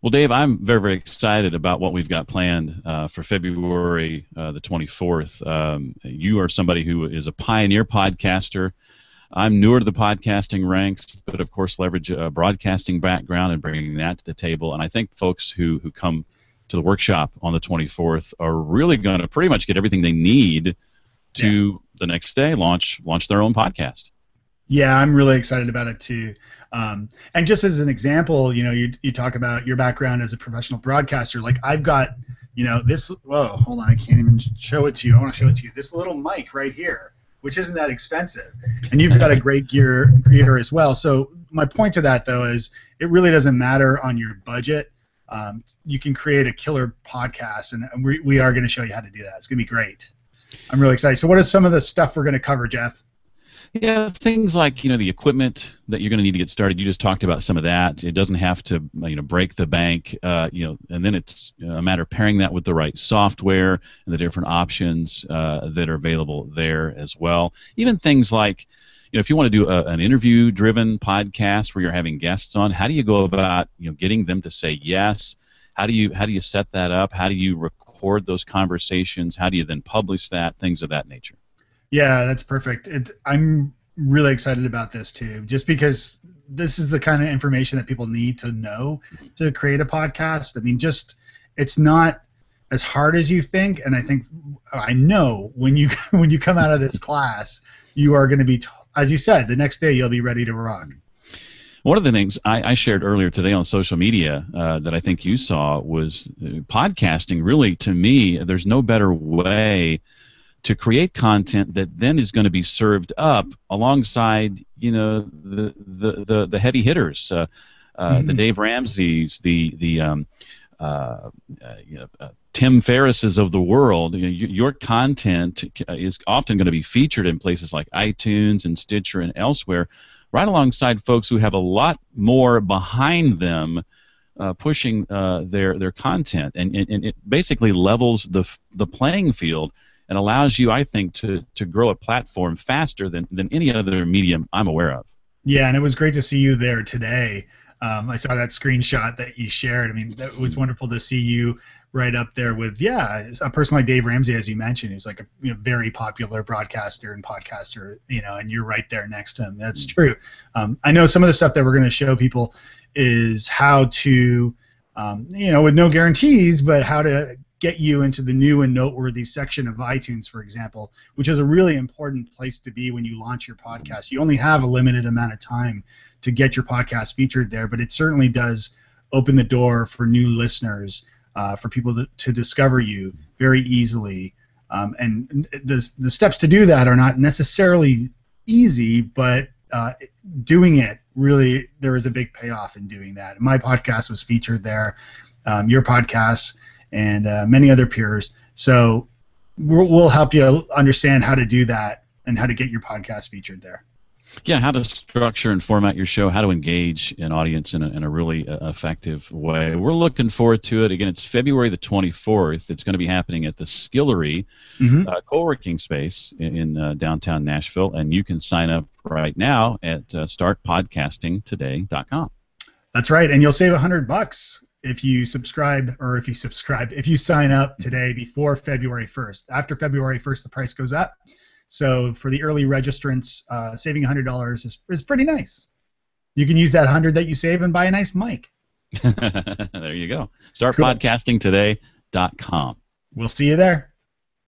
Well, Dave, I'm very, very excited about what we've got planned for February the 24th. You are somebody who is a pioneer podcaster. I'm newer to the podcasting ranks, but of course leverage a broadcasting background and bringing that to the table. And I think folks who come to the workshop on the 24th are really going to pretty much get everything they need Yeah. to the next day launch their own podcast. Yeah, I'm really excited about it too. And just as an example, you talk about your background as a professional broadcaster. Like I've got, this. Whoa, hold on, I can't even show it to you. I want to show it to you. This little mic right here, which isn't that expensive, and you've got a great gear creator as well. So my point to that though is it really doesn't matter on your budget. You can create a killer podcast, and we are going to show you how to do that. It's going to be great. I'm really excited. So what is some of the stuff we're going to cover, Jeff? Yeah, things like the equipment that you're going to need to get started. You just talked about some of that. It doesn't have to break the bank. And then it's a matter of pairing that with the right software and the different options that are available there as well. Even things like if you want to do an interview-driven podcast where you're having guests on, how do you go about getting them to say yes? How do you set that up? How do you record those conversations? How do you then publish that? Things of that nature. Yeah, that's perfect. I'm really excited about this too, just because this is the kind of information that people need to know to create a podcast. I mean, it's not as hard as you think, and I know when you come out of this class, you are going to be, as you said, the next day you'll be ready to rock. One of the things I shared earlier today on social media that I think you saw was podcasting. Really, to me, there's no better way to create content that then is going to be served up alongside the heavy hitters, the Dave Ramseys, the Tim Ferrisses of the world. Your content is often going to be featured in places like iTunes and Stitcher and elsewhere, right alongside folks who have a lot more behind them pushing their content, and it basically levels the playing field and allows you, I think, to grow a platform faster than any other medium I'm aware of. Yeah, and it was great to see you there today. I saw that screenshot that you shared. I mean, it was wonderful to see you right up there with, a person like Dave Ramsey, as you mentioned, who's like a very popular broadcaster and podcaster, and you're right there next to him. That's true. I know some of the stuff that we're going to show people is how to, with no guarantees, but how to get you into the new and noteworthy section of iTunes, for example, which is a really important place to be when you launch your podcast. You only have a limited amount of time to get your podcast featured there, but it certainly does open the door for new listeners, for people to discover you very easily. And the steps to do that are not necessarily easy, but doing it, really, there is a big payoff in doing that. My podcast was featured there, your podcast, and many other peers. So we'll help you understand how to do that and how to get your podcast featured there. Yeah, how to structure and format your show, how to engage an audience in a really effective way. We're looking forward to it. Again, it's February the 24th. It's going to be happening at the Skillery co-working space in downtown Nashville, and you can sign up right now at startpodcastingtoday.com. That's right, and you'll save $100 if you sign up today before February 1st. After February 1st, the price goes up. So for the early registrants, saving $100 is pretty nice. You can use that $100 that you save and buy a nice mic. There you go. Startpodcastingtoday.com. We'll see you there.